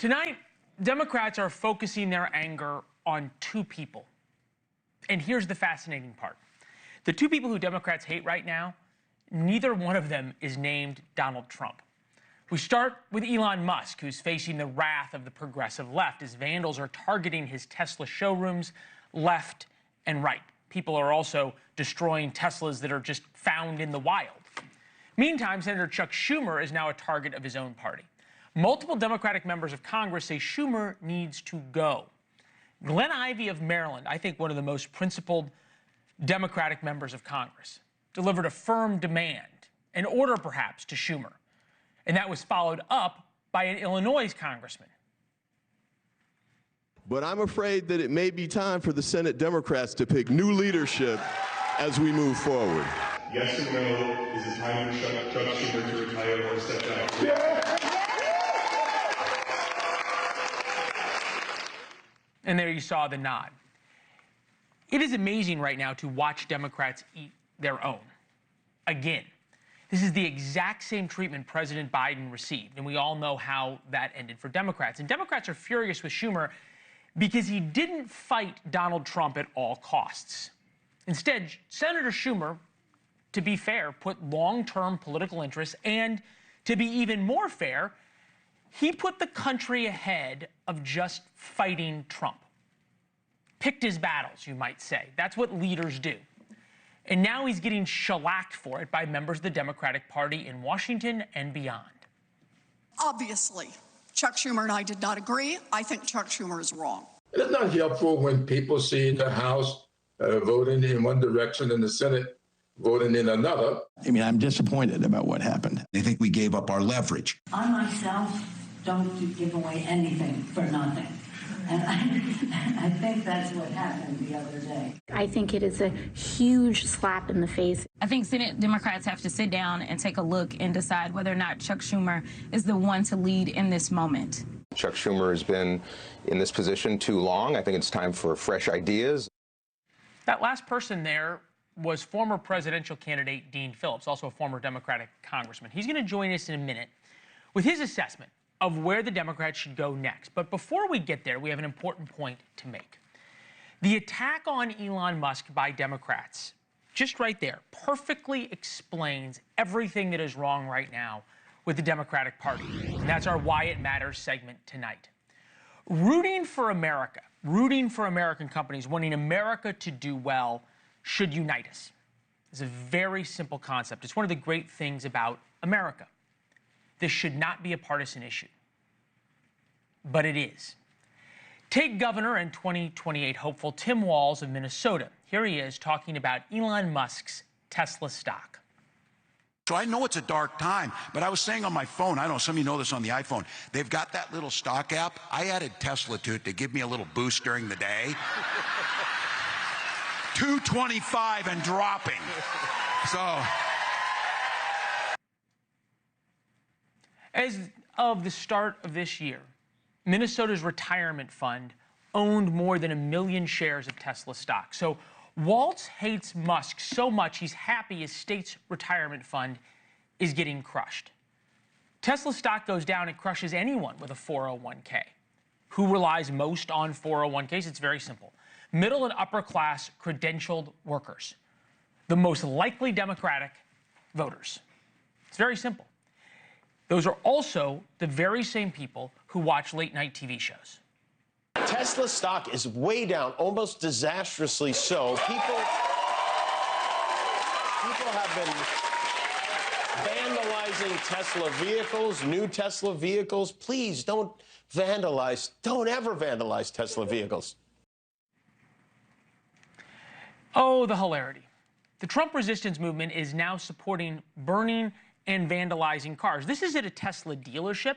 Tonight, Democrats are focusing their anger on two people. And here's the fascinating part. The two people who Democrats hate right now, neither one of them is named Donald Trump. We start with Elon Musk, who's facing the wrath of the progressive left as vandals are targeting his Tesla showrooms left and right. People are also destroying Teslas that are just found in the wild. Meantime, Senator Chuck Schumer is now a target of his own party. Multiple Democratic members of Congress say Schumer needs to go. Glenn Ivey of Maryland, I think one of the most principled Democratic members of Congress, delivered a firm demand, an order perhaps, to Schumer. And that was followed up by an Illinois congressman. But I'm afraid that it may be time for the Senate Democrats to pick new leadership as we move forward. Yes or no, is it time for Chuck Schumer to retire or step down? And there you saw the nod. It is amazing right now to watch Democrats eat their own. Again, this is the exact same treatment President Biden received, and we all know how that ended for Democrats. And Democrats are furious with Schumer because he didn't fight Donald Trump at all costs. Instead, Senator Schumer, to be fair, put long-term political interests, and to be even more fair, he put the country ahead of just fighting Trump. Picked his battles, you might say. That's what leaders do. And now he's getting shellacked for it by members of the Democratic Party in Washington and beyond. Obviously, Chuck Schumer and I did not agree. I think Chuck Schumer is wrong. It's not helpful when people see the House voting in one direction and the Senate voting in another. I mean, I'm disappointed about what happened. I think we gave up our leverage. I myself don't give away anything for nothing. And I think that's what happened the other day. I think it is a huge slap in the face. I think Senate Democrats have to sit down and take a look and decide whether or not Chuck Schumer is the one to lead in this moment. Chuck Schumer has been in this position too long. I think it's time for fresh ideas. That last person there was former presidential candidate Dean Phillips, also a former Democratic congressman. He's going to join us in a minute with his assessment of where the Democrats should go next. But before we get there, we have an important point to make. The attack on Elon Musk by Democrats, just right there, perfectly explains everything that is wrong right now with the Democratic Party. And that's our Why It Matters segment tonight. Rooting for America, rooting for American companies, wanting America to do well, should unite us. It's a very simple concept. It's one of the great things about America. This should not be a partisan issue, but it is. Take Governor and 2028 hopeful Tim Walz of Minnesota. Here he is talking about Elon Musk's Tesla stock. So I know it's a dark time, but I was saying on my phone, I don't know, some of you know this on the iPhone, they've got that little stock app. I added Tesla to it to give me a little boost during the day. 225 and dropping. So. As of the start of this year, Minnesota's retirement fund owned more than 1 million shares of Tesla stock. So Walz hates Musk so much he's happy his state's retirement fund is getting crushed. Tesla stock goes down, it crushes anyone with a 401k. Who relies most on 401ks? It's very simple. Middle and upper class credentialed workers, the most likely Democratic voters. It's very simple. Those are also the very same people who watch late-night TV shows. Tesla stock is way down, almost disastrously so. People have been vandalizing Tesla vehicles, new Tesla vehicles. Please don't vandalize, don't ever vandalize Tesla vehicles. Oh, the hilarity. The Trump resistance movement is now supporting burning and vandalizing cars. This is at a Tesla dealership.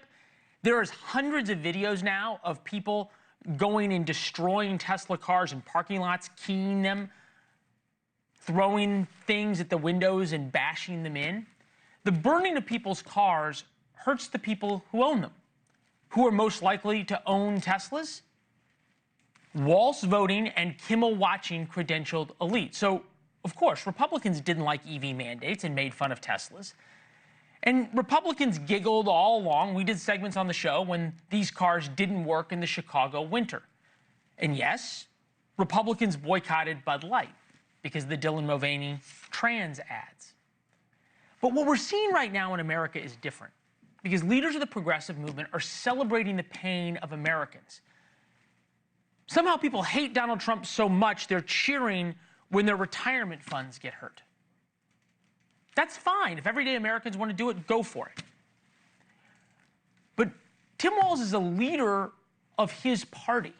There is hundreds of videos now of people going and destroying Tesla cars in parking lots, keying them, throwing things at the windows and bashing them in. The burning of people's cars hurts the people who own them. Who are most likely to own Teslas? Walz voting and Kimmel watching credentialed elite. So, of course, Republicans didn't like EV mandates and made fun of Teslas. And Republicans giggled all along. We did segments on the show when these cars didn't work in the Chicago winter. And yes, Republicans boycotted Bud Light because of the Dylan Mulvaney trans ads. But what we're seeing right now in America is different because leaders of the progressive movement are celebrating the pain of Americans. Somehow people hate Donald Trump so much they're cheering when their retirement funds get hurt. That's fine. If everyday Americans want to do it, go for it. But Tim Walz is a leader of his party.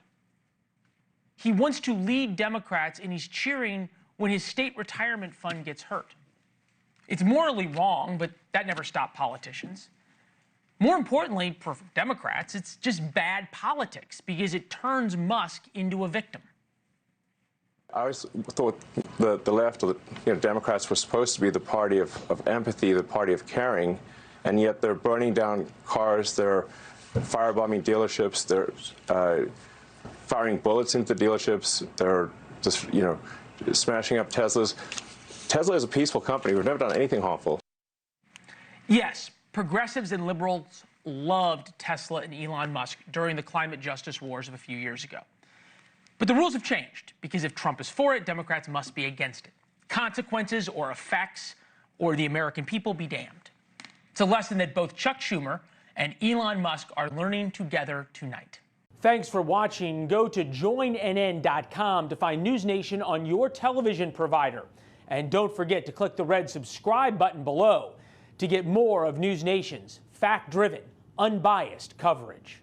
He wants to lead Democrats, and he's cheering when his state retirement fund gets hurt. It's morally wrong, but that never stopped politicians. More importantly, for Democrats, it's just bad politics because it turns Musk into a victim. I always thought the left, or Democrats, were supposed to be the party of empathy, the party of caring, and yet they're burning down cars, they're firebombing dealerships, they're firing bullets into dealerships, they're just, smashing up Teslas. Tesla is a peaceful company. We've never done anything harmful. Yes, progressives and liberals loved Tesla and Elon Musk during the climate justice wars of a few years ago. But the rules have changed because if Trump is for it, Democrats must be against it. Consequences or effects or the American people be damned. It's a lesson that both Chuck Schumer and Elon Musk are learning together tonight. Thanks for watching. Go to joinnn.com to find NewsNation on your television provider. And don't forget to click the red subscribe button below to get more of NewsNation's fact-driven, unbiased coverage.